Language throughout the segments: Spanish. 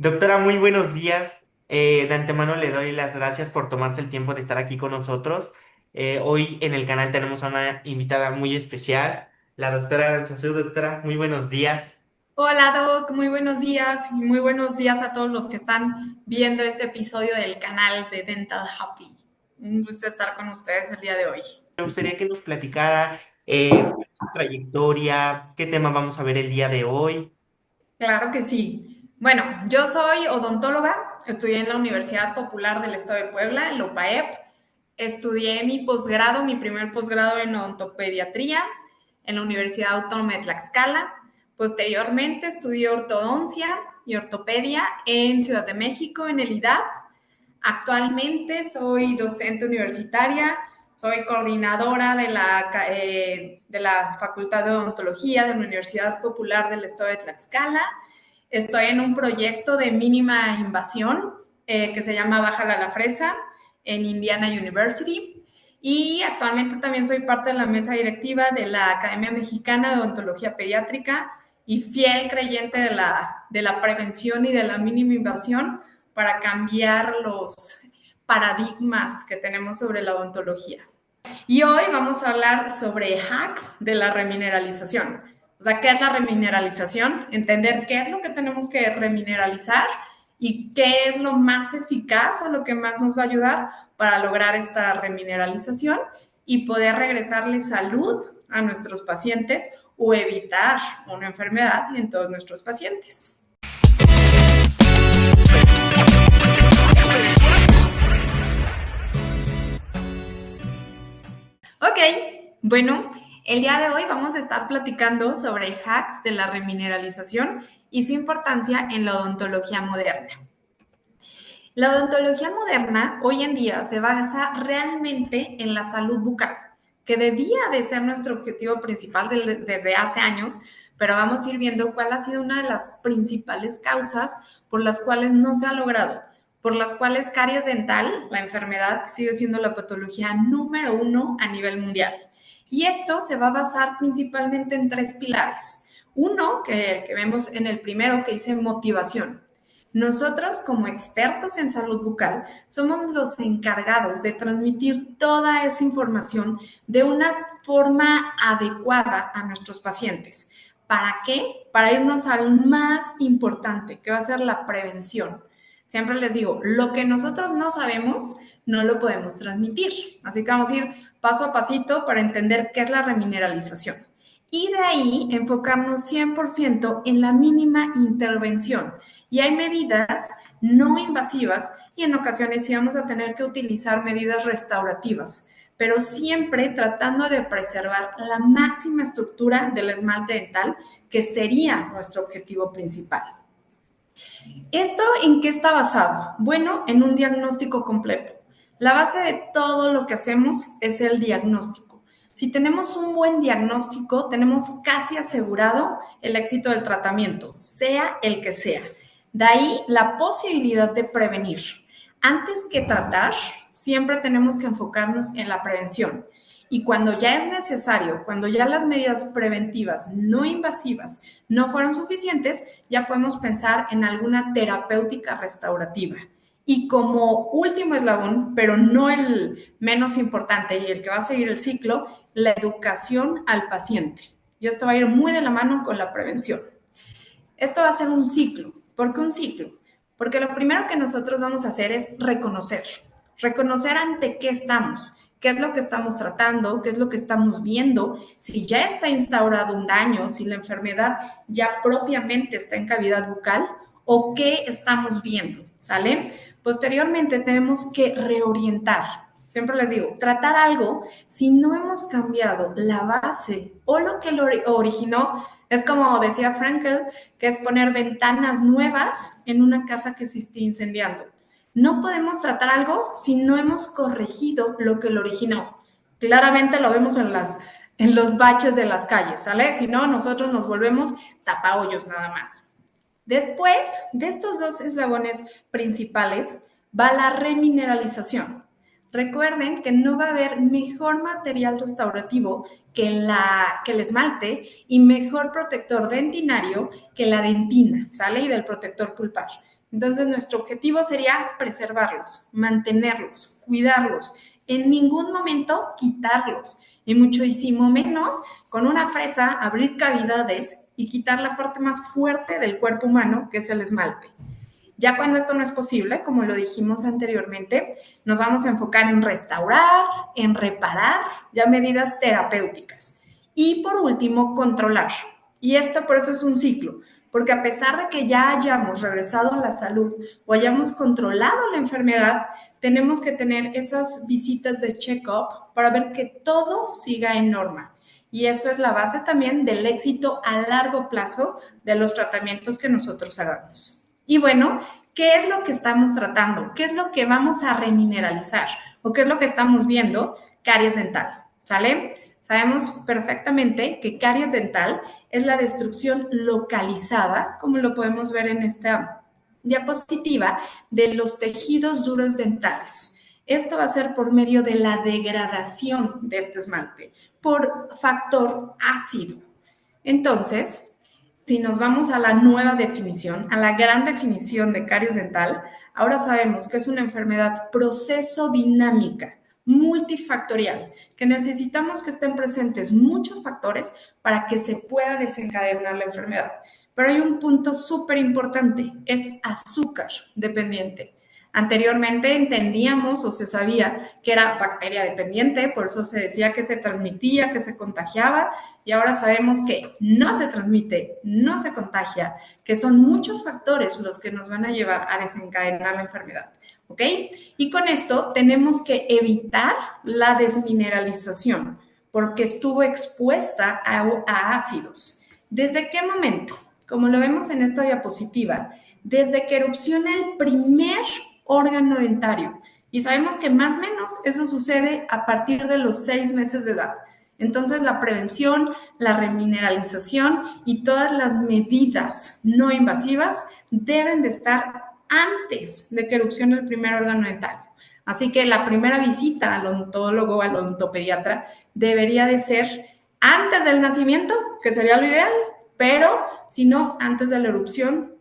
Doctora, muy buenos días. De antemano le doy las gracias por tomarse el tiempo de estar aquí con nosotros. Hoy en el canal tenemos a una invitada muy especial, la doctora Aranzazú. Doctora, muy buenos días. Hola Doc, muy buenos días y muy buenos días a todos los que están viendo este episodio del canal de Dental Happy. Un gusto estar con ustedes el día de hoy. Me gustaría que nos platicara cuál es su trayectoria, qué tema vamos a ver el día de hoy. Claro que sí. Bueno, yo soy odontóloga, estudié en la Universidad Popular del Estado de Puebla, en la UPAEP. Estudié mi posgrado, mi primer posgrado en odontopediatría en la Universidad Autónoma de Tlaxcala. Posteriormente estudié ortodoncia y ortopedia en Ciudad de México, en el IDAP. Actualmente soy docente universitaria, soy coordinadora de la Facultad de Odontología de la Universidad Popular del Estado de Tlaxcala. Estoy en un proyecto de mínima invasión que se llama Bájala la Fresa en Indiana University. Y actualmente también soy parte de la mesa directiva de la Academia Mexicana de Odontología Pediátrica y fiel creyente de la prevención y de la mínima invasión para cambiar los paradigmas que tenemos sobre la odontología. Y hoy vamos a hablar sobre hacks de la remineralización. O sea, ¿qué es la remineralización? Entender qué es lo que tenemos que remineralizar y qué es lo más eficaz o lo que más nos va a ayudar para lograr esta remineralización y poder regresarle salud a nuestros pacientes o evitar una enfermedad en todos nuestros pacientes. Ok, bueno, el día de hoy vamos a estar platicando sobre hacks de la remineralización y su importancia en la odontología moderna. La odontología moderna hoy en día se basa realmente en la salud bucal, que debía de ser nuestro objetivo principal desde hace años, pero vamos a ir viendo cuál ha sido una de las principales causas por las cuales no se ha logrado, por las cuales caries dental, la enfermedad, sigue siendo la patología número uno a nivel mundial. Y esto se va a basar principalmente en tres pilares. Uno, que vemos en el primero, que dice motivación. Nosotros, como expertos en salud bucal, somos los encargados de transmitir toda esa información de una forma adecuada a nuestros pacientes. ¿Para qué? Para irnos al más importante, que va a ser la prevención. Siempre les digo, lo que nosotros no sabemos, no lo podemos transmitir. Así que vamos a ir paso a pasito para entender qué es la remineralización. Y de ahí enfocarnos 100% en la mínima intervención. Y hay medidas no invasivas y en ocasiones sí vamos a tener que utilizar medidas restaurativas, pero siempre tratando de preservar la máxima estructura del esmalte dental, que sería nuestro objetivo principal. ¿Esto en qué está basado? Bueno, en un diagnóstico completo. La base de todo lo que hacemos es el diagnóstico. Si tenemos un buen diagnóstico, tenemos casi asegurado el éxito del tratamiento, sea el que sea. De ahí la posibilidad de prevenir. Antes que tratar, siempre tenemos que enfocarnos en la prevención. Y cuando ya es necesario, cuando ya las medidas preventivas no invasivas no fueron suficientes, ya podemos pensar en alguna terapéutica restaurativa. Y como último eslabón, pero no el menos importante y el que va a seguir el ciclo, la educación al paciente. Y esto va a ir muy de la mano con la prevención. Esto va a ser un ciclo. ¿Por qué un ciclo? Porque lo primero que nosotros vamos a hacer es reconocer. Reconocer ante qué estamos, qué es lo que estamos tratando, qué es lo que estamos viendo, si ya está instaurado un daño, si la enfermedad ya propiamente está en cavidad bucal o qué estamos viendo, ¿sale? Posteriormente tenemos que reorientar. Siempre les digo, tratar algo, si no hemos cambiado la base o lo que lo originó, es como decía Frankel, que es poner ventanas nuevas en una casa que se esté incendiando. No podemos tratar algo si no hemos corregido lo que lo originó. Claramente lo vemos en los baches de las calles, ¿sale? Si no, nosotros nos volvemos tapahoyos nada más. Después de estos dos eslabones principales va la remineralización. Recuerden que no va a haber mejor material restaurativo que el esmalte y mejor protector dentinario que la dentina, ¿sale? Y del protector pulpar. Entonces, nuestro objetivo sería preservarlos, mantenerlos, cuidarlos, en ningún momento quitarlos, y muchísimo menos con una fresa abrir cavidades y quitar la parte más fuerte del cuerpo humano, que es el esmalte. Ya cuando esto no es posible, como lo dijimos anteriormente, nos vamos a enfocar en restaurar, en reparar, ya medidas terapéuticas. Y por último, controlar. Y esto por eso es un ciclo, porque a pesar de que ya hayamos regresado a la salud o hayamos controlado la enfermedad, tenemos que tener esas visitas de check-up para ver que todo siga en norma. Y eso es la base también del éxito a largo plazo de los tratamientos que nosotros hagamos. Y bueno, ¿qué es lo que estamos tratando? ¿Qué es lo que vamos a remineralizar? ¿O qué es lo que estamos viendo? Caries dental, ¿sale? Sabemos perfectamente que caries dental es la destrucción localizada, como lo podemos ver en esta diapositiva, de los tejidos duros dentales. Esto va a ser por medio de la degradación de este esmalte, por factor ácido. Entonces, si nos vamos a la nueva definición, a la gran definición de caries dental, ahora sabemos que es una enfermedad proceso dinámica, multifactorial, que necesitamos que estén presentes muchos factores para que se pueda desencadenar la enfermedad. Pero hay un punto súper importante, es azúcar dependiente. Anteriormente entendíamos o se sabía que era bacteria dependiente, por eso se decía que se transmitía, que se contagiaba, y ahora sabemos que no se transmite, no se contagia, que son muchos factores los que nos van a llevar a desencadenar la enfermedad, ¿ok? Y con esto tenemos que evitar la desmineralización, porque estuvo expuesta a ácidos. ¿Desde qué momento? Como lo vemos en esta diapositiva, desde que erupciona el primer órgano dentario. Y sabemos que más o menos eso sucede a partir de los 6 meses de edad. Entonces, la prevención, la remineralización y todas las medidas no invasivas deben de estar antes de que erupcione el primer órgano dentario. Así que la primera visita al odontólogo o al odontopediatra debería de ser antes del nacimiento, que sería lo ideal, pero si no, antes de la erupción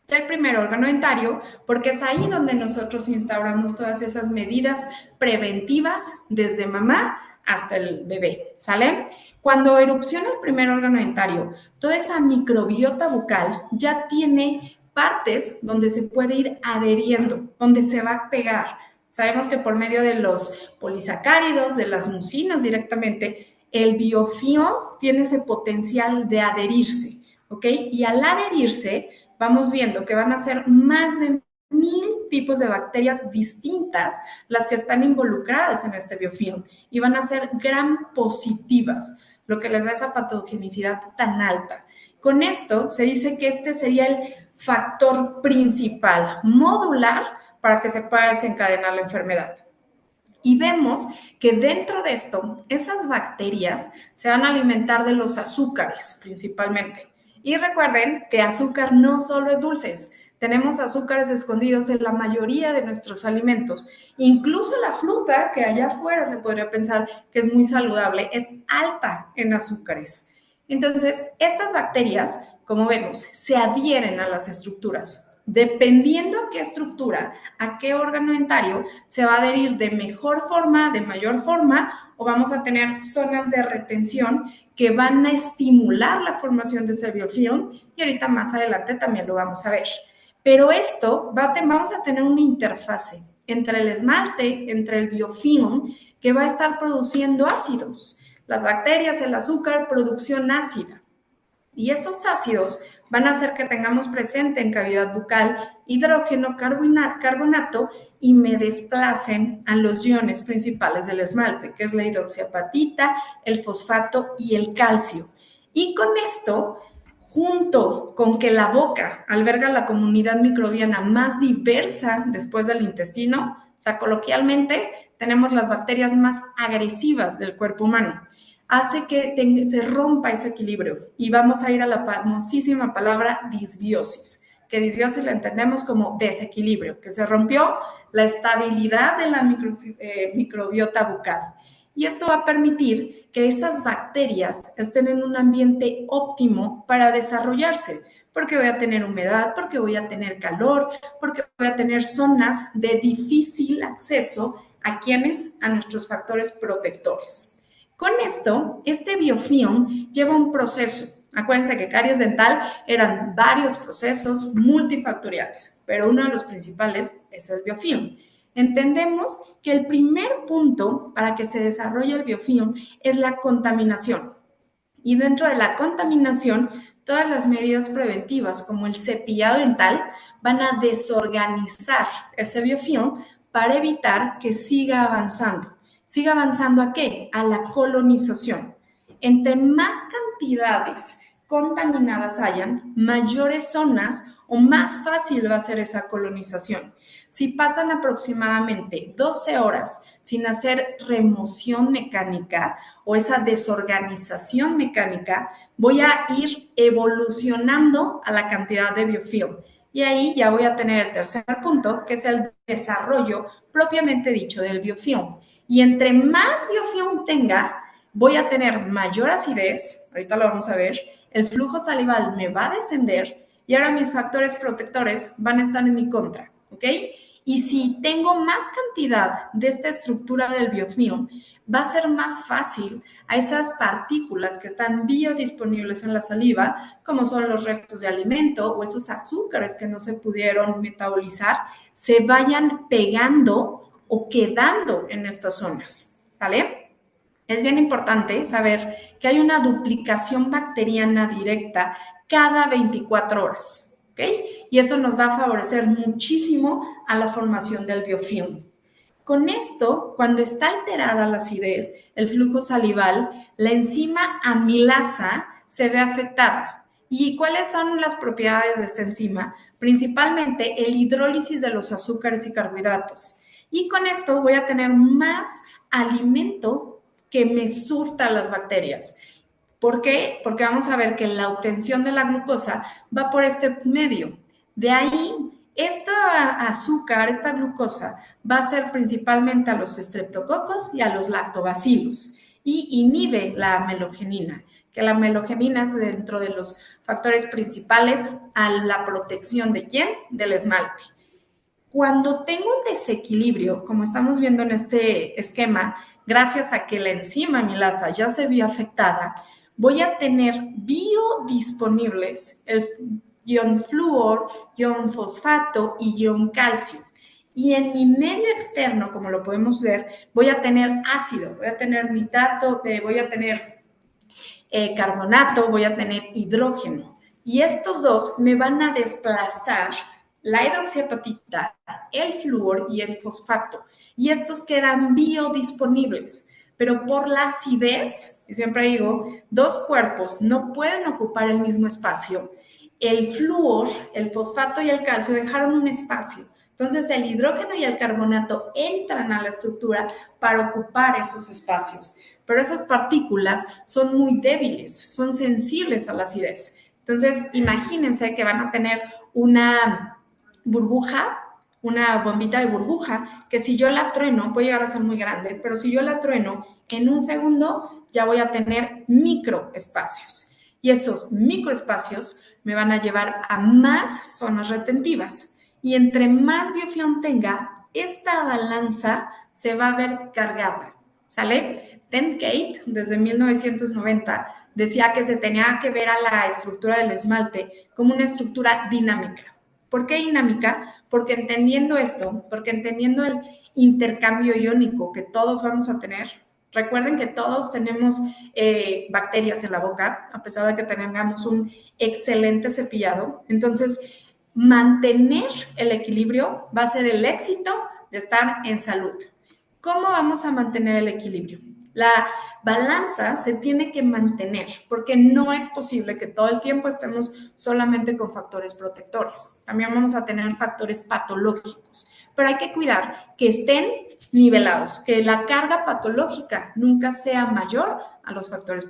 del primer órgano dentario, porque es ahí donde nosotros instauramos todas esas medidas preventivas desde mamá hasta el bebé, ¿sale? Cuando erupciona el primer órgano dentario, toda esa microbiota bucal ya tiene partes donde se puede ir adheriendo, donde se va a pegar. Sabemos que por medio de los polisacáridos, de las mucinas directamente, el biofilm tiene ese potencial de adherirse, ¿ok? Y al adherirse, vamos viendo que van a ser más de 1000 tipos de bacterias distintas las que están involucradas en este biofilm y van a ser gram positivas, lo que les da esa patogenicidad tan alta. Con esto se dice que este sería el factor principal modular para que se pueda desencadenar la enfermedad. Y vemos que dentro de esto, esas bacterias se van a alimentar de los azúcares principalmente. Y recuerden que azúcar no solo es dulces, tenemos azúcares escondidos en la mayoría de nuestros alimentos. Incluso la fruta, que allá afuera se podría pensar que es muy saludable, es alta en azúcares. Entonces, estas bacterias, como vemos, se adhieren a las estructuras. Dependiendo a qué estructura, a qué órgano dentario, se va a adherir de mejor forma, de mayor forma, o vamos a tener zonas de retención que van a estimular la formación de ese biofilm, y ahorita más adelante también lo vamos a ver. Pero esto, vamos a tener una interfase entre el esmalte, entre el biofilm, que va a estar produciendo ácidos. Las bacterias, el azúcar, producción ácida. Y esos ácidos van a hacer que tengamos presente en cavidad bucal hidrógeno, carbonato y me desplacen a los iones principales del esmalte, que es la hidroxiapatita, el fosfato y el calcio. Y con esto, junto con que la boca alberga la comunidad microbiana más diversa después del intestino, o sea, coloquialmente tenemos las bacterias más agresivas del cuerpo humano, hace que se rompa ese equilibrio y vamos a ir a la famosísima palabra disbiosis, que disbiosis la entendemos como desequilibrio, que se rompió la estabilidad de la microbiota bucal. Y esto va a permitir que esas bacterias estén en un ambiente óptimo para desarrollarse, porque voy a tener humedad, porque voy a tener calor, porque voy a tener zonas de difícil acceso a quienes, a nuestros factores protectores. Con esto, este biofilm lleva un proceso. Acuérdense que caries dental eran varios procesos multifactoriales, pero uno de los principales es el biofilm. Entendemos que el primer punto para que se desarrolle el biofilm es la contaminación. Y dentro de la contaminación, todas las medidas preventivas, como el cepillado dental, van a desorganizar ese biofilm para evitar que siga avanzando. ¿Siga avanzando a qué? A la colonización. Entre más cantidades contaminadas hayan, mayores zonas o más fácil va a ser esa colonización. Si pasan aproximadamente 12 horas sin hacer remoción mecánica o esa desorganización mecánica, voy a ir evolucionando a la cantidad de biofilm. Y ahí ya voy a tener el tercer punto, que es el desarrollo propiamente dicho del biofilm. Y entre más biofilm tenga, voy a tener mayor acidez, ahorita lo vamos a ver, el flujo salival me va a descender y ahora mis factores protectores van a estar en mi contra, ¿ok? Y si tengo más cantidad de esta estructura del biofilm, va a ser más fácil a esas partículas que están biodisponibles en la saliva, como son los restos de alimento o esos azúcares que no se pudieron metabolizar, se vayan pegando o quedando en estas zonas, ¿sale? Es bien importante saber que hay una duplicación bacteriana directa cada 24 horas, ¿ok? Y eso nos va a favorecer muchísimo a la formación del biofilm. Con esto, cuando está alterada la acidez, el flujo salival, la enzima amilasa se ve afectada. ¿Y cuáles son las propiedades de esta enzima? Principalmente el hidrólisis de los azúcares y carbohidratos. Y con esto voy a tener más alimento que me surta las bacterias. ¿Por qué? Porque vamos a ver que la obtención de la glucosa va por este medio. De ahí, esta azúcar, esta glucosa, va a ser principalmente a los estreptococos y a los lactobacilos y inhibe la melogenina, que la melogenina es dentro de los factores principales a la protección de ¿quién? Del esmalte. Cuando tengo un desequilibrio, como estamos viendo en este esquema, gracias a que la enzima amilasa ya se vio afectada, voy a tener biodisponibles el ion flúor, ion fosfato y ion calcio. Y en mi medio externo, como lo podemos ver, voy a tener ácido, voy a tener nitrato, voy a tener carbonato, voy a tener hidrógeno. Y estos dos me van a desplazar la hidroxiapatita, el flúor y el fosfato. Y estos quedan biodisponibles. Pero por la acidez, y siempre digo, dos cuerpos no pueden ocupar el mismo espacio. El flúor, el fosfato y el calcio dejaron un espacio. Entonces el hidrógeno y el carbonato entran a la estructura para ocupar esos espacios. Pero esas partículas son muy débiles, son sensibles a la acidez. Entonces imagínense que van a tener una burbuja, una bombita de burbuja, que si yo la trueno, puede llegar a ser muy grande, pero si yo la trueno en un segundo, ya voy a tener microespacios. Y esos microespacios me van a llevar a más zonas retentivas. Y entre más biofilm tenga, esta balanza se va a ver cargada, ¿sale? Ted Kate, desde 1990, decía que se tenía que ver a la estructura del esmalte como una estructura dinámica. ¿Por qué dinámica? Porque entendiendo esto, porque entendiendo el intercambio iónico que todos vamos a tener, recuerden que todos tenemos bacterias en la boca, a pesar de que tengamos un excelente cepillado. Entonces, mantener el equilibrio va a ser el éxito de estar en salud. ¿Cómo vamos a mantener el equilibrio? La balanza se tiene que mantener porque no es posible que todo el tiempo estemos solamente con factores protectores. También vamos a tener factores patológicos, pero hay que cuidar que estén nivelados, que la carga patológica nunca sea mayor a los factores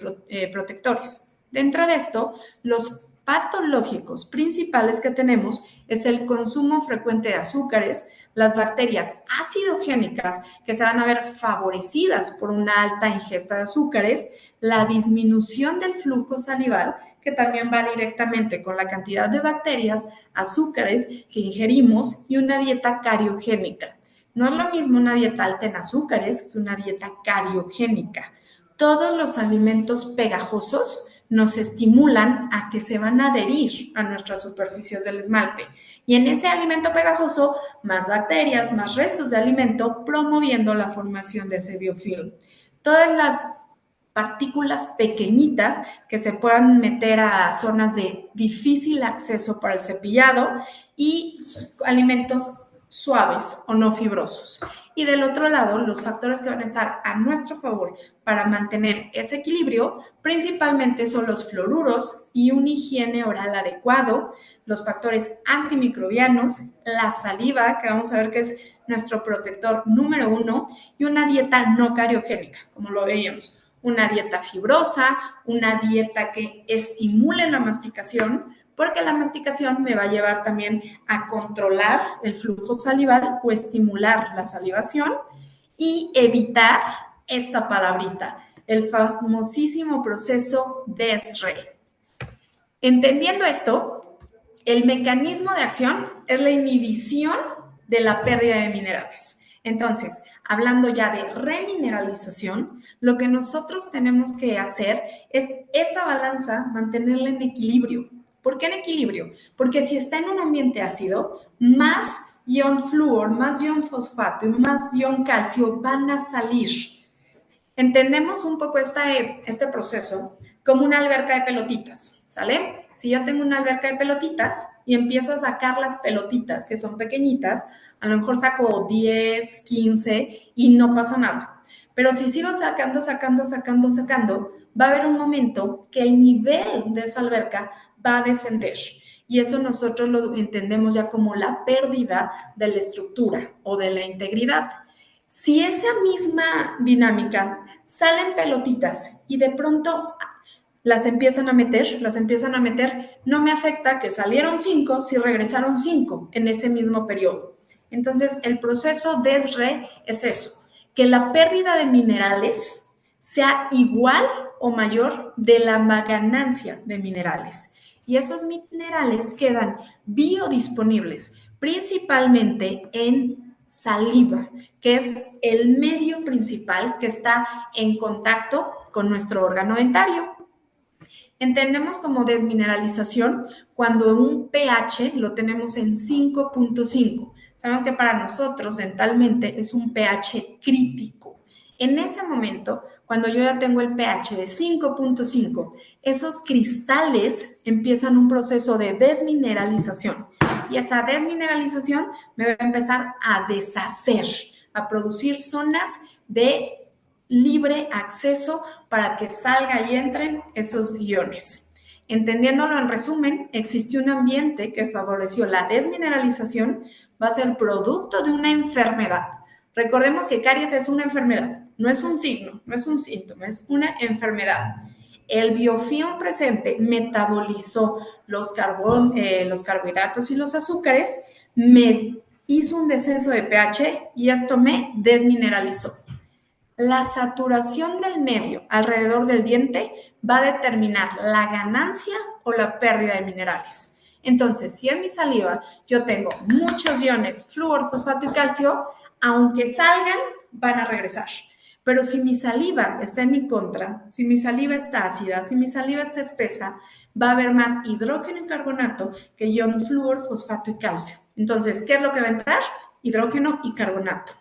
protectores. Dentro de esto, los patológicos principales que tenemos es el consumo frecuente de azúcares, las bacterias acidogénicas que se van a ver favorecidas por una alta ingesta de azúcares, la disminución del flujo salival, que también va directamente con la cantidad de bacterias, azúcares que ingerimos y una dieta cariogénica. No es lo mismo una dieta alta en azúcares que una dieta cariogénica. Todos los alimentos pegajosos nos estimulan a que se van a adherir a nuestras superficies del esmalte. Y en ese alimento pegajoso, más bacterias, más restos de alimento, promoviendo la formación de ese biofilm. Todas las partículas pequeñitas que se puedan meter a zonas de difícil acceso para el cepillado y alimentos suaves o no fibrosos. Y del otro lado, los factores que van a estar a nuestro favor para mantener ese equilibrio principalmente son los fluoruros y una higiene oral adecuado, los factores antimicrobianos, la saliva, que vamos a ver que es nuestro protector número 1, y una dieta no cariogénica, como lo veíamos. Una dieta fibrosa, una dieta que estimule la masticación, porque la masticación me va a llevar también a controlar el flujo salival o estimular la salivación y evitar esta palabrita, el famosísimo proceso DESRE. Entendiendo esto, el mecanismo de acción es la inhibición de la pérdida de minerales. Entonces, hablando ya de remineralización, lo que nosotros tenemos que hacer es esa balanza, mantenerla en equilibrio. ¿Por qué en equilibrio? Porque si está en un ambiente ácido, más ion flúor, más ion fosfato y más ion calcio van a salir. Entendemos un poco este proceso como una alberca de pelotitas, ¿sale? Si yo tengo una alberca de pelotitas y empiezo a sacar las pelotitas que son pequeñitas, a lo mejor saco 10, 15 y no pasa nada. Pero si sigo sacando, va a haber un momento que el nivel de esa alberca va a descender. Y eso nosotros lo entendemos ya como la pérdida de la estructura o de la integridad. Si esa misma dinámica salen pelotitas y de pronto las empiezan a meter, no me afecta que salieron 5 si regresaron 5 en ese mismo periodo. Entonces, el proceso DESRE es eso, que la pérdida de minerales sea igual o mayor de la ganancia de minerales. Y esos minerales quedan biodisponibles, principalmente en saliva, que es el medio principal que está en contacto con nuestro órgano dentario. Entendemos como desmineralización cuando un pH lo tenemos en 5.5. Sabemos que para nosotros dentalmente es un pH crítico. En ese momento, cuando yo ya tengo el pH de 5.5, esos cristales empiezan un proceso de desmineralización. Y esa desmineralización me va a empezar a deshacer, a producir zonas de libre acceso para que salga y entren esos iones. Entendiéndolo en resumen, existió un ambiente que favoreció la desmineralización, va a ser producto de una enfermedad. Recordemos que caries es una enfermedad, no es un signo, no es un síntoma, es una enfermedad. El biofilm presente metabolizó los carbohidratos y los azúcares, me hizo un descenso de pH y esto me desmineralizó. La saturación del medio alrededor del diente va a determinar la ganancia o la pérdida de minerales. Entonces, si en mi saliva yo tengo muchos iones, flúor, fosfato y calcio, aunque salgan, van a regresar. Pero si mi saliva está en mi contra, si mi saliva está ácida, si mi saliva está espesa, va a haber más hidrógeno y carbonato que ion flúor, fosfato y calcio. Entonces, ¿qué es lo que va a entrar? Hidrógeno y carbonato.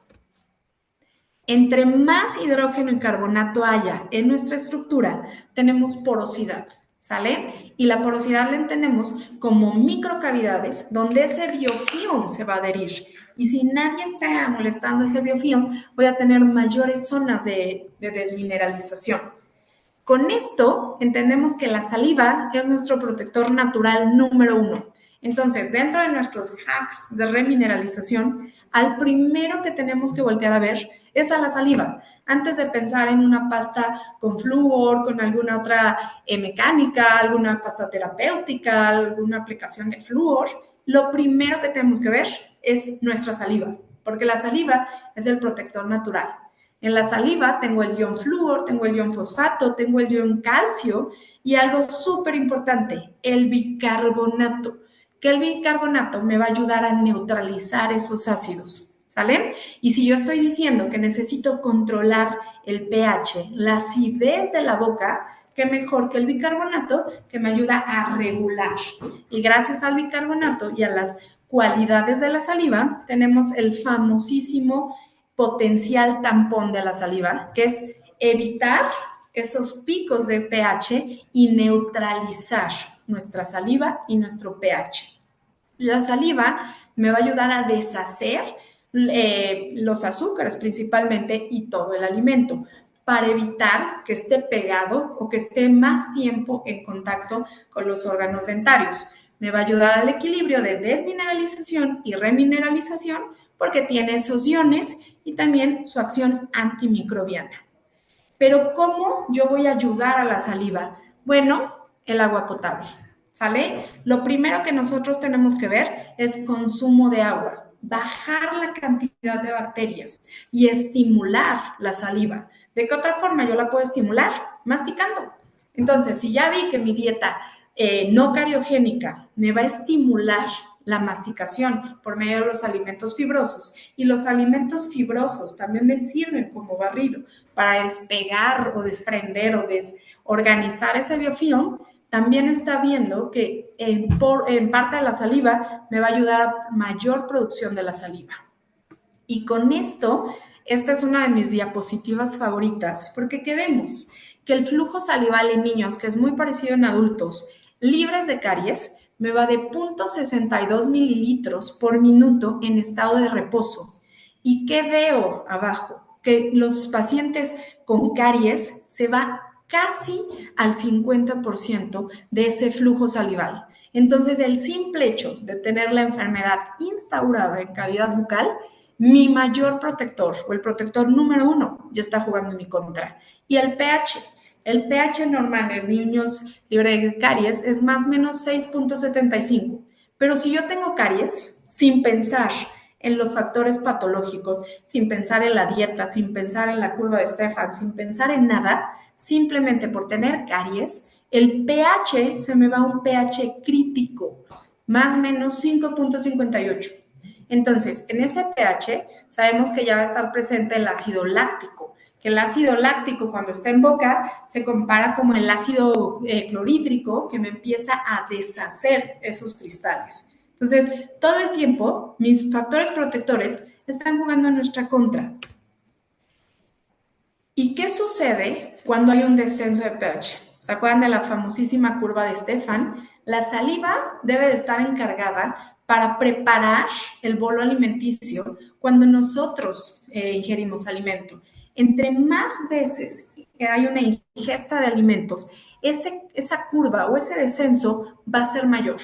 Entre más hidrógeno y carbonato haya en nuestra estructura, tenemos porosidad, ¿sale? Y la porosidad la entendemos como microcavidades donde ese biofilm se va a adherir. Y si nadie está molestando ese biofilm, voy a tener mayores zonas de desmineralización. Con esto entendemos que la saliva es nuestro protector natural número 1. Entonces, dentro de nuestros hacks de remineralización, al primero que tenemos que voltear a ver es a la saliva. Antes de pensar en una pasta con flúor, con alguna otra mecánica, alguna pasta terapéutica, alguna aplicación de flúor, lo primero que tenemos que ver es nuestra saliva, porque la saliva es el protector natural. En la saliva tengo el ion flúor, tengo el ion fosfato, tengo el ion calcio y algo súper importante, el bicarbonato, que el bicarbonato me va a ayudar a neutralizar esos ácidos, ¿sale? Y si yo estoy diciendo que necesito controlar el pH, la acidez de la boca, qué mejor que el bicarbonato que me ayuda a regular. Y gracias al bicarbonato y a las cualidades de la saliva, tenemos el famosísimo potencial tampón de la saliva, que es evitar esos picos de pH y neutralizar nuestra saliva y nuestro pH. La saliva me va a ayudar a deshacer los azúcares principalmente y todo el alimento para evitar que esté pegado o que esté más tiempo en contacto con los órganos dentarios. Me va a ayudar al equilibrio de desmineralización y remineralización porque tiene esos iones y también su acción antimicrobiana. Pero ¿cómo yo voy a ayudar a la saliva? Bueno, el agua potable, ¿sale? Lo primero que nosotros tenemos que ver es consumo de agua, bajar la cantidad de bacterias y estimular la saliva. ¿De qué otra forma yo la puedo estimular? Masticando. Entonces, si ya vi que mi dieta no cariogénica me va a estimular la masticación por medio de los alimentos fibrosos y los alimentos fibrosos también me sirven como barrido para despegar o desprender o desorganizar ese biofilm, también está viendo que en parte de la saliva me va a ayudar a mayor producción de la saliva. Y con esto, esta es una de mis diapositivas favoritas, porque ¿qué vemos? Que el flujo salival en niños, que es muy parecido en adultos, libres de caries, me va de 0.62 mililitros por minuto en estado de reposo. ¿Y qué veo abajo? Que los pacientes con caries se va casi al 50% de ese flujo salival. Entonces, el simple hecho de tener la enfermedad instaurada en cavidad bucal, mi mayor protector o el protector número uno ya está jugando en mi contra. Y el pH. El pH normal en niños libres de caries es más o menos 6.75. Pero si yo tengo caries, sin pensar en los factores patológicos, sin pensar en la dieta, sin pensar en la curva de Stefan, sin pensar en nada, simplemente por tener caries, el pH se me va a un pH crítico, más o menos 5.58. Entonces, en ese pH sabemos que ya va a estar presente el ácido láctico, que el ácido láctico cuando está en boca se compara como el ácido clorhídrico que me empieza a deshacer esos cristales. Entonces, todo el tiempo mis factores protectores están jugando en nuestra contra. ¿Y qué sucede cuando hay un descenso de pH? ¿Se acuerdan de la famosísima curva de Stefan? La saliva debe de estar encargada para preparar el bolo alimenticio cuando nosotros ingerimos alimento. Entre más veces hay una ingesta de alimentos, esa curva o ese descenso va a ser mayor.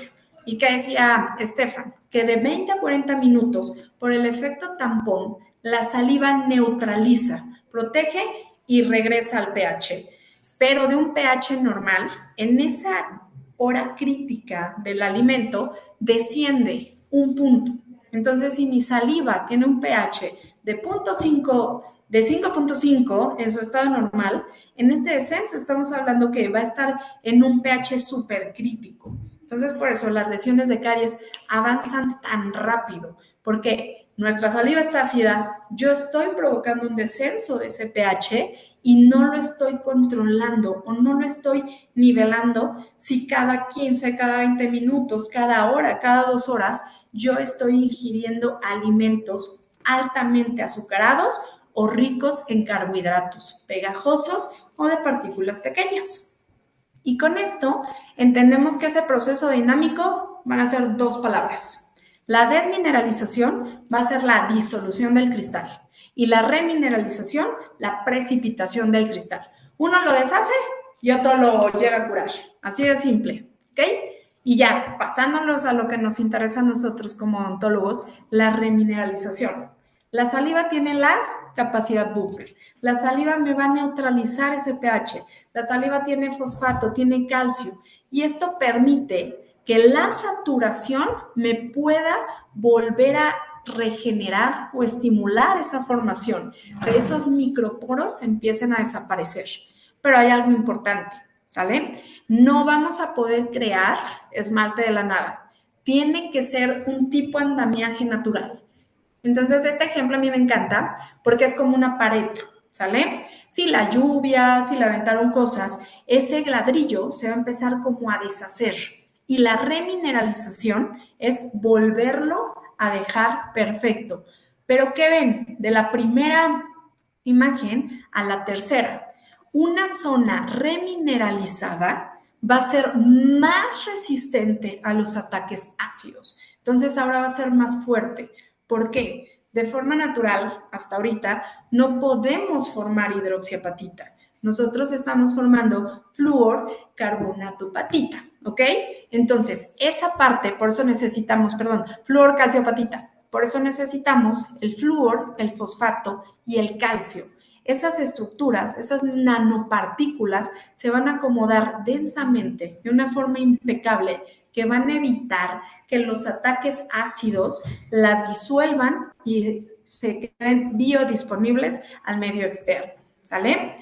¿Y qué decía Stefan? Que de 20 a 40 minutos, por el efecto tampón, la saliva neutraliza, protege y regresa al pH. Pero de un pH normal, en esa hora crítica del alimento, desciende un punto. Entonces, si mi saliva tiene un pH de 0.5, de 5.5 en su estado normal, en este descenso estamos hablando que va a estar en un pH supercrítico. Entonces, por eso las lesiones de caries avanzan tan rápido, porque nuestra saliva está ácida, yo estoy provocando un descenso de ese pH y no lo estoy controlando o no lo estoy nivelando si cada 15, cada 20 minutos, cada hora, cada 2 horas, yo estoy ingiriendo alimentos altamente azucarados o ricos en carbohidratos, pegajosos o de partículas pequeñas. Y con esto entendemos que ese proceso dinámico van a ser dos palabras. La desmineralización va a ser la disolución del cristal y la remineralización, la precipitación del cristal. Uno lo deshace y otro lo llega a curar. Así de simple, ¿ok? Y ya, pasándonos a lo que nos interesa a nosotros como odontólogos, la remineralización. La saliva tiene la capacidad buffer. La saliva me va a neutralizar ese pH. La saliva tiene fosfato, tiene calcio y esto permite que la saturación me pueda volver a regenerar o estimular esa formación, que esos microporos empiecen a desaparecer. Pero hay algo importante, ¿sale? No vamos a poder crear esmalte de la nada. Tiene que ser un tipo de andamiaje natural. Entonces, este ejemplo a mí me encanta porque es como una pared, ¿sale? Si la lluvia, si le aventaron cosas, ese ladrillo se va a empezar como a deshacer. Y la remineralización es volverlo a dejar perfecto. Pero ¿qué ven? De la primera imagen a la tercera, una zona remineralizada va a ser más resistente a los ataques ácidos. Entonces ahora va a ser más fuerte. ¿Por qué? De forma natural, hasta ahorita, no podemos formar hidroxiapatita. Nosotros estamos formando flúor carbonato patita, ¿ok? Entonces, esa parte, por eso necesitamos, perdón, flúor calciopatita. Por eso necesitamos el flúor, el fosfato y el calcio. Esas estructuras, esas nanopartículas, se van a acomodar densamente, de una forma impecable, que van a evitar que los ataques ácidos las disuelvan y se queden biodisponibles al medio externo, ¿sale?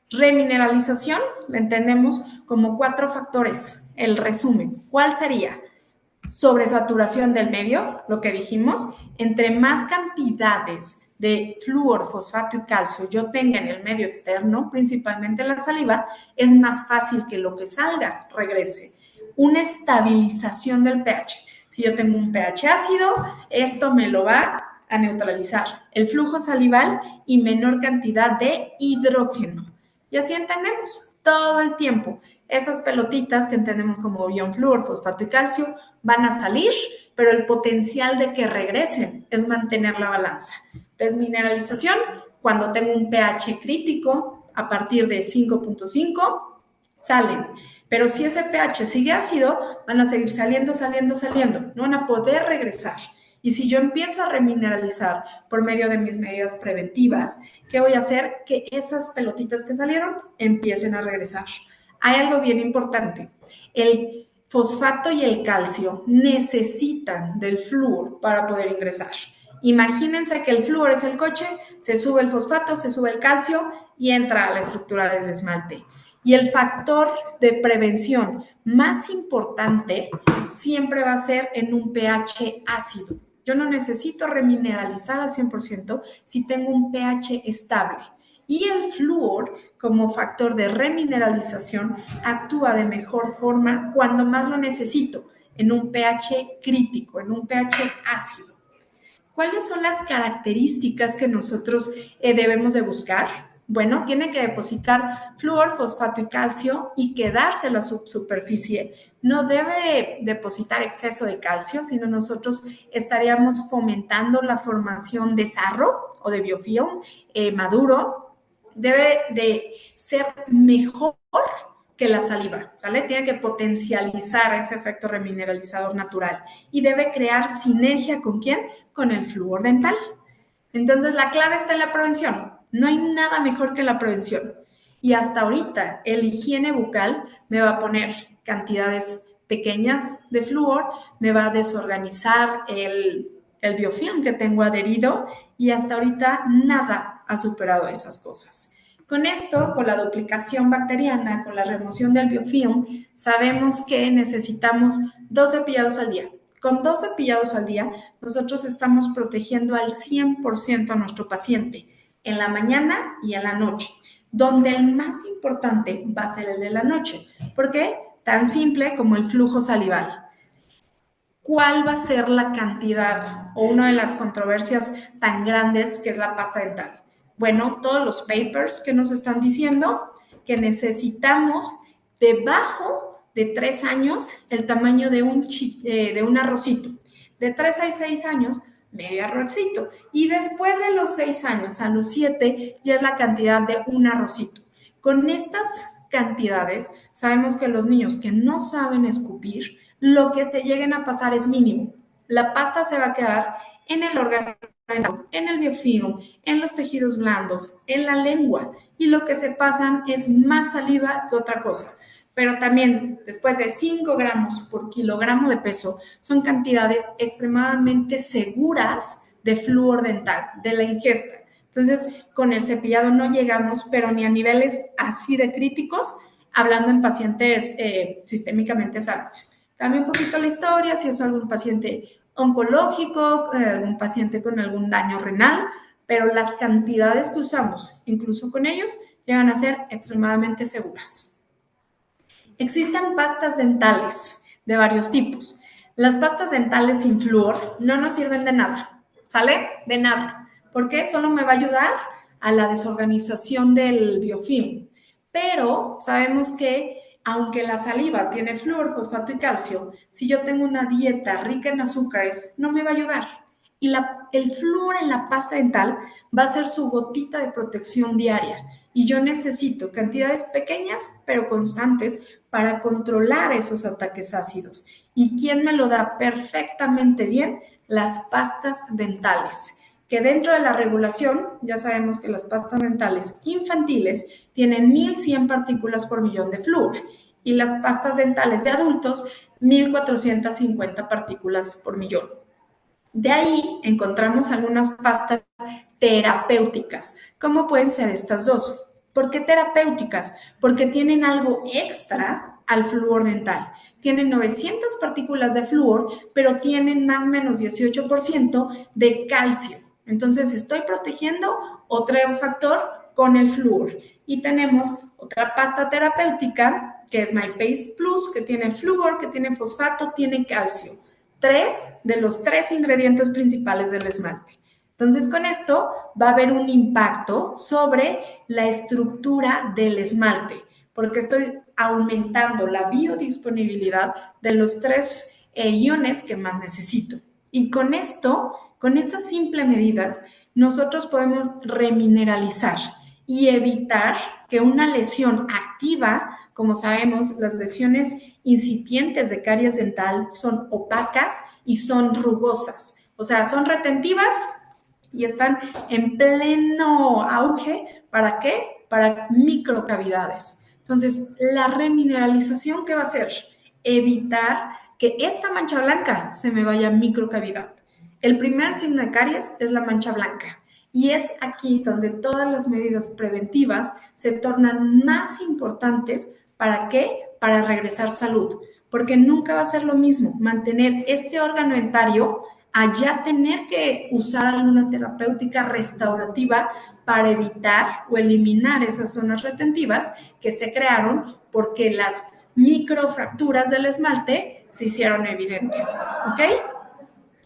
Remineralización la entendemos como 4 factores. El resumen, ¿cuál sería? Sobresaturación del medio, lo que dijimos, entre más cantidades de flúor, fosfato y calcio yo tenga en el medio externo, principalmente la saliva, es más fácil que lo que salga regrese. Una estabilización del pH. Si yo tengo un pH ácido, esto me lo va a neutralizar. El flujo salival y menor cantidad de hidrógeno. Y así entendemos todo el tiempo. Esas pelotitas que entendemos como ion flúor, fosfato y calcio van a salir, pero el potencial de que regresen es mantener la balanza. Desmineralización, cuando tengo un pH crítico a partir de 5.5, salen. Pero si ese pH sigue ácido, van a seguir saliendo, no van a poder regresar. Y si yo empiezo a remineralizar por medio de mis medidas preventivas, ¿qué voy a hacer? Que esas pelotitas que salieron empiecen a regresar. Hay algo bien importante. El fosfato y el calcio necesitan del flúor para poder ingresar. Imagínense que el flúor es el coche, se sube el fosfato, se sube el calcio y entra a la estructura del esmalte. Y el factor de prevención más importante siempre va a ser en un pH ácido. Yo no necesito remineralizar al 100% si tengo un pH estable. Y el flúor, como factor de remineralización, actúa de mejor forma cuando más lo necesito, en un pH crítico, en un pH ácido. ¿Cuáles son las características que nosotros debemos de buscar? Bueno, tiene que depositar flúor, fosfato y calcio y quedarse en la subsuperficie. No debe depositar exceso de calcio, sino nosotros estaríamos fomentando la formación de sarro o de biofilm maduro. Debe de ser mejor que la saliva, ¿sale? Tiene que potencializar ese efecto remineralizador natural y debe crear sinergia ¿con quién? Con el flúor dental. Entonces, la clave está en la prevención. No hay nada mejor que la prevención. Y hasta ahorita, el higiene bucal me va a poner cantidades pequeñas de flúor, me va a desorganizar el biofilm que tengo adherido y hasta ahorita nada ha superado esas cosas. Con esto, con la duplicación bacteriana, con la remoción del biofilm, sabemos que necesitamos 2 cepillados al día. Con 2 cepillados al día, nosotros estamos protegiendo al 100% a nuestro paciente, en la mañana y en la noche, donde el más importante va a ser el de la noche. ¿Por qué? Tan simple como el flujo salival. ¿Cuál va a ser la cantidad o una de las controversias tan grandes que es la pasta dental? Bueno, todos los papers que nos están diciendo que necesitamos debajo de 3 años el tamaño de un arrocito. De 3 a 6 años, medio arrocito. Y después de los 6 años, a los 7, ya es la cantidad de un arrocito. Con estas cantidades, sabemos que los niños que no saben escupir, lo que se lleguen a pasar es mínimo. La pasta se va a quedar en el órgano, en el biofilm, en los tejidos blandos, en la lengua, y lo que se pasan es más saliva que otra cosa. Pero también, después de 5 gramos por kilogramo de peso, son cantidades extremadamente seguras de flúor dental, de la ingesta. Entonces, con el cepillado no llegamos, pero ni a niveles así de críticos, hablando en pacientes sistémicamente sanos. Cambia un poquito la historia, si es algún paciente oncológico, algún paciente con algún daño renal, pero las cantidades que usamos, incluso con ellos, llegan a ser extremadamente seguras. Existen pastas dentales de varios tipos. Las pastas dentales sin flúor no nos sirven de nada, ¿sale? De nada. ¿Por qué? Solo me va a ayudar a la desorganización del biofilm. Pero sabemos que aunque la saliva tiene flúor, fosfato y calcio, si yo tengo una dieta rica en azúcares, no me va a ayudar. Y el flúor en la pasta dental va a ser su gotita de protección diaria. Y yo necesito cantidades pequeñas pero constantes para controlar esos ataques ácidos. ¿Y quién me lo da perfectamente bien? Las pastas dentales, que dentro de la regulación, ya sabemos que las pastas dentales infantiles tienen 1100 partículas por millón de flúor y las pastas dentales de adultos 1450 partículas por millón. De ahí encontramos algunas pastas terapéuticas. ¿Cómo pueden ser estas dos? ¿Por qué terapéuticas? Porque tienen algo extra al flúor dental. Tienen 900 partículas de flúor, pero tienen más o menos 18% de calcio. Entonces estoy protegiendo otro factor con el flúor. Y tenemos otra pasta terapéutica, que es MyPaste Plus, que tiene flúor, que tiene fosfato, tiene calcio. 3 de los 3 ingredientes principales del esmalte. Entonces, con esto va a haber un impacto sobre la estructura del esmalte, porque estoy aumentando la biodisponibilidad de los 3 iones que más necesito. Y con esto, con esas simples medidas, nosotros podemos remineralizar y evitar que una lesión activa, como sabemos, las lesiones incipientes de caries dental son opacas y son rugosas. O sea, son retentivas y están en pleno auge. ¿Para qué? Para microcavidades. Entonces, la remineralización, ¿qué va a hacer? Evitar que esta mancha blanca se me vaya a microcavidad. El primer signo de caries es la mancha blanca. Y es aquí donde todas las medidas preventivas se tornan más importantes. ¿Para qué? Para regresar salud. Porque nunca va a ser lo mismo mantener este órgano dentario a ya tener que usar alguna terapéutica restaurativa para evitar o eliminar esas zonas retentivas que se crearon porque las microfracturas del esmalte se hicieron evidentes. ¿Ok?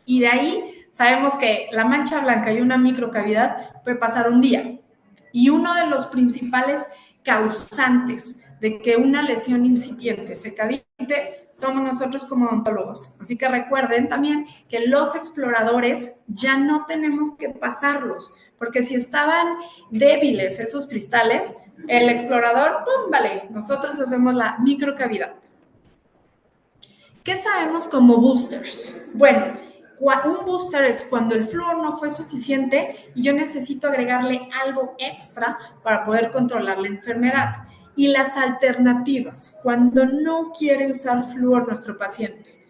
Y de ahí sabemos que la mancha blanca y una microcavidad puede pasar un día. Y uno de los principales causantes de que una lesión incipiente se cavite somos nosotros como odontólogos. Así que recuerden también que los exploradores ya no tenemos que pasarlos, porque si estaban débiles esos cristales, el explorador, ¡pum! Vale, nosotros hacemos la microcavidad. ¿Qué sabemos como boosters? Bueno, un booster es cuando el flúor no fue suficiente y yo necesito agregarle algo extra para poder controlar la enfermedad. Y las alternativas, cuando no quiere usar flúor nuestro paciente.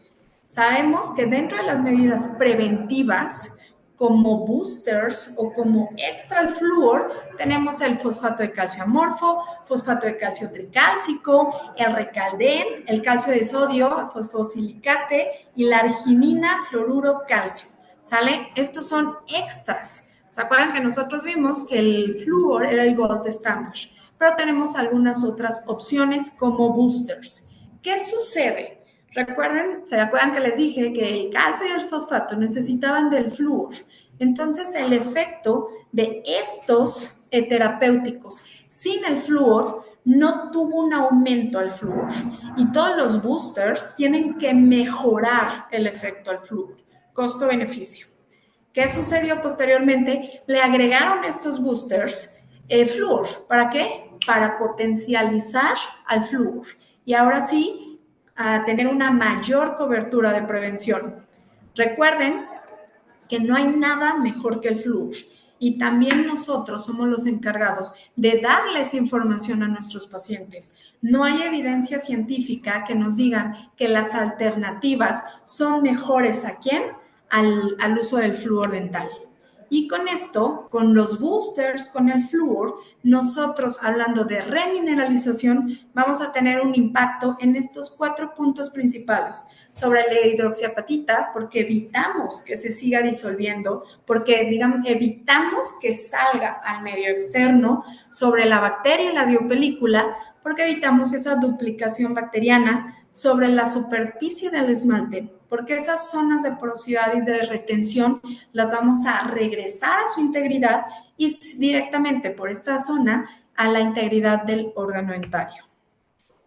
Sabemos que dentro de las medidas preventivas, como boosters o como extra al flúor, tenemos el fosfato de calcio amorfo, fosfato de calcio tricálcico, el recaldén, el calcio de sodio, fosfosilicate y la arginina, fluoruro, calcio. ¿Sale? Estos son extras. ¿Se acuerdan que nosotros vimos que el flúor era el gold standard? Pero tenemos algunas otras opciones como boosters. ¿Qué sucede? Recuerden, ¿se acuerdan que les dije que el calcio y el fosfato necesitaban del flúor? Entonces, el efecto de estos terapéuticos sin el flúor no tuvo un aumento al flúor. Y todos los boosters tienen que mejorar el efecto al flúor. Costo-beneficio. ¿Qué sucedió posteriormente? Le agregaron estos boosters flúor. ¿Para qué? Para potencializar al flúor. Y ahora sí, a tener una mayor cobertura de prevención. Recuerden que no hay nada mejor que el flúor y también nosotros somos los encargados de darles información a nuestros pacientes. No hay evidencia científica que nos digan que las alternativas son mejores ¿a quién? al uso del flúor dental. Y con esto, con los boosters, con el flúor, nosotros hablando de remineralización, vamos a tener un impacto en estos 4 puntos principales sobre la hidroxiapatita, porque evitamos que se siga disolviendo, porque digamos, evitamos que salga al medio externo, sobre la bacteria y la biopelícula, porque evitamos esa duplicación bacteriana sobre la superficie del esmalte, porque esas zonas de porosidad y de retención las vamos a regresar a su integridad y directamente por esta zona a la integridad del órgano dentario.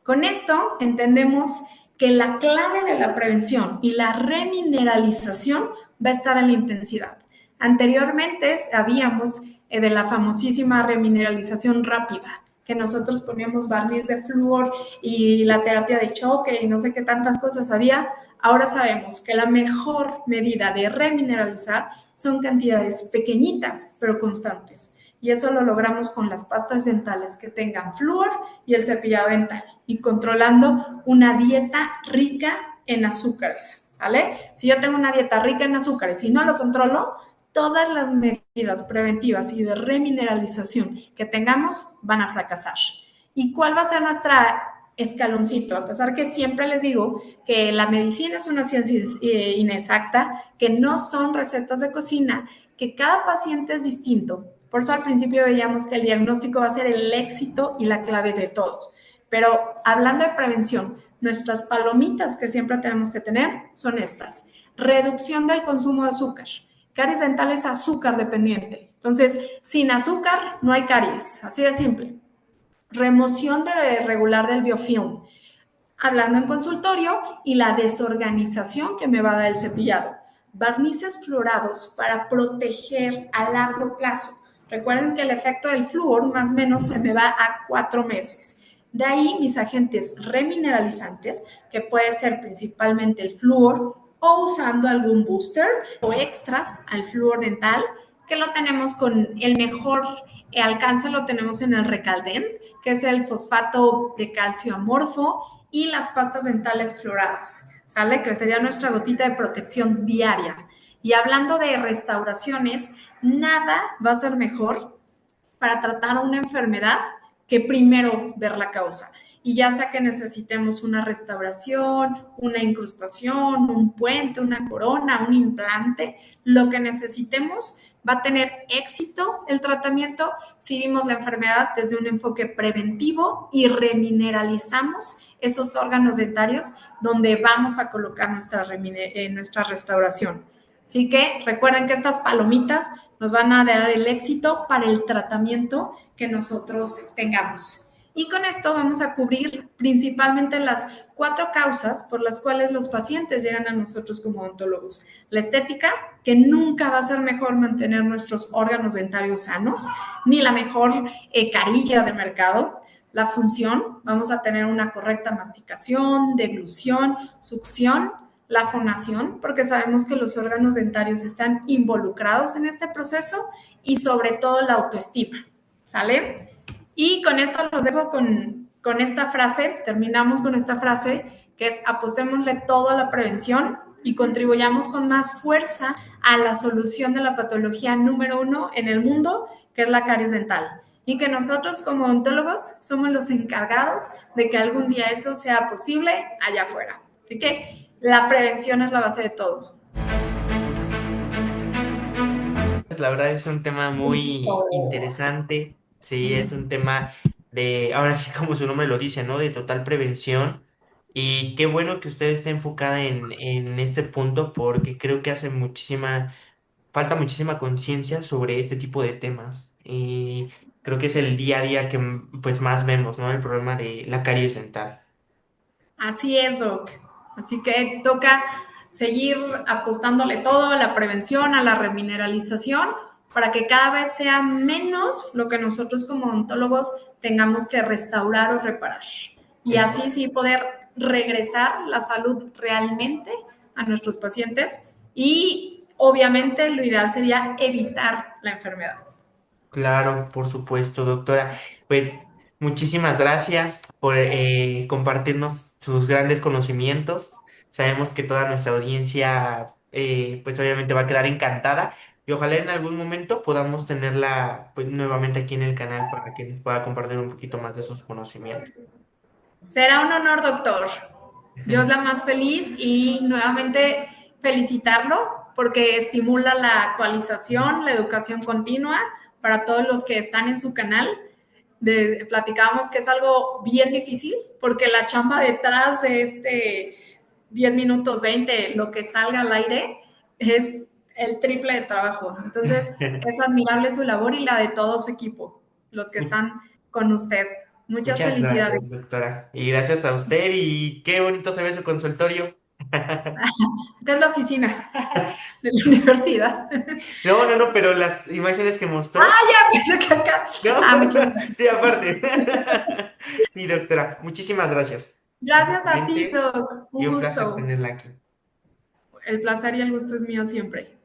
Con esto entendemos que la clave de la prevención y la remineralización va a estar en la intensidad. Anteriormente sabíamos de la famosísima remineralización rápida, que nosotros poníamos barniz de flúor y la terapia de choque y no sé qué tantas cosas había. Ahora sabemos que la mejor medida de remineralizar son cantidades pequeñitas pero constantes. Y eso lo logramos con las pastas dentales que tengan flúor y el cepillado dental y controlando una dieta rica en azúcares, ¿sale? Si yo tengo una dieta rica en azúcares y no lo controlo, todas las medidas preventivas y de remineralización que tengamos van a fracasar. ¿Y cuál va a ser nuestra escaloncito? A pesar que siempre les digo que la medicina es una ciencia inexacta, que no son recetas de cocina, que cada paciente es distinto. Por eso al principio veíamos que el diagnóstico va a ser el éxito y la clave de todos. Pero hablando de prevención, nuestras palomitas que siempre tenemos que tener son estas. Reducción del consumo de azúcar. Caries dental es azúcar dependiente. Entonces, sin azúcar no hay caries. Así de simple. Remoción regular del biofilm. Hablando en consultorio y la desorganización que me va a dar el cepillado. Barnices fluorados para proteger a largo plazo. Recuerden que el efecto del flúor más o menos se me va a 4 meses. De ahí mis agentes remineralizantes, que puede ser principalmente el flúor o usando algún booster o extras al flúor dental, que lo tenemos con el mejor alcance, lo tenemos en el Recaldent, que es el fosfato de calcio amorfo y las pastas dentales fluoradas, ¿sale? Que sería nuestra gotita de protección diaria. Y hablando de restauraciones, nada va a ser mejor para tratar una enfermedad que primero ver la causa. Y ya sea que necesitemos una restauración, una incrustación, un puente, una corona, un implante, lo que necesitemos va a tener éxito el tratamiento si vimos la enfermedad desde un enfoque preventivo y remineralizamos esos órganos dentarios donde vamos a colocar nuestra restauración. Así que recuerden que estas palomitas nos van a dar el éxito para el tratamiento que nosotros tengamos. Y con esto vamos a cubrir principalmente las 4 causas por las cuales los pacientes llegan a nosotros como odontólogos. La estética, que nunca va a ser mejor mantener nuestros órganos dentarios sanos, ni la mejor carilla de mercado. La función, vamos a tener una correcta masticación, deglución, succión, la fonación, porque sabemos que los órganos dentarios están involucrados en este proceso y sobre todo la autoestima, ¿sale? Y con esto los dejo con esta frase, terminamos con esta frase, que es apostémosle todo a la prevención y contribuyamos con más fuerza a la solución de la patología número 1 en el mundo, que es la caries dental. Y que nosotros como odontólogos somos los encargados de que algún día eso sea posible allá afuera. Así que la prevención es la base de todo. La verdad es un tema muy Listo. interesante, sí, es un tema de, ahora sí como su nombre lo dice, ¿no? De total prevención. Y qué bueno que usted esté enfocada en este punto porque creo que falta muchísima conciencia sobre este tipo de temas. Y creo que es el día a día que pues más vemos, ¿no? El problema de la caries dental. Así es, Doc. Así que toca seguir apostándole todo a la prevención, a la remineralización, para que cada vez sea menos lo que nosotros como odontólogos tengamos que restaurar o reparar. Y Es así sí poder regresar la salud realmente a nuestros pacientes y obviamente lo ideal sería evitar la enfermedad. Claro, por supuesto, doctora. Pues muchísimas gracias por compartirnos sus grandes conocimientos. Sabemos que toda nuestra audiencia pues obviamente va a quedar encantada y ojalá en algún momento podamos tenerla pues nuevamente aquí en el canal para que nos pueda compartir un poquito más de sus conocimientos. Será un honor, doctor. Yo es la más feliz y nuevamente felicitarlo porque estimula la actualización, la educación continua para todos los que están en su canal. Platicábamos que es algo bien difícil porque la chamba detrás de 10 minutos, 20, lo que salga al aire, es el triple de trabajo. Entonces, es admirable su labor y la de todo su equipo, los que Mu- están con usted. Muchas Muchas gracias, felicidades. doctora. Y gracias a usted y qué bonito se ve su consultorio. Acá es la oficina de la universidad. No, no, no, pero las imágenes que mostró. Ah, ya pensé que acá. No, Ah, muchas gracias. sí, aparte. Sí, doctora, muchísimas gracias. Gracias a ti, Nuevamente, Doc. y Un un placer gusto. tenerla aquí. El placer y el gusto es mío siempre.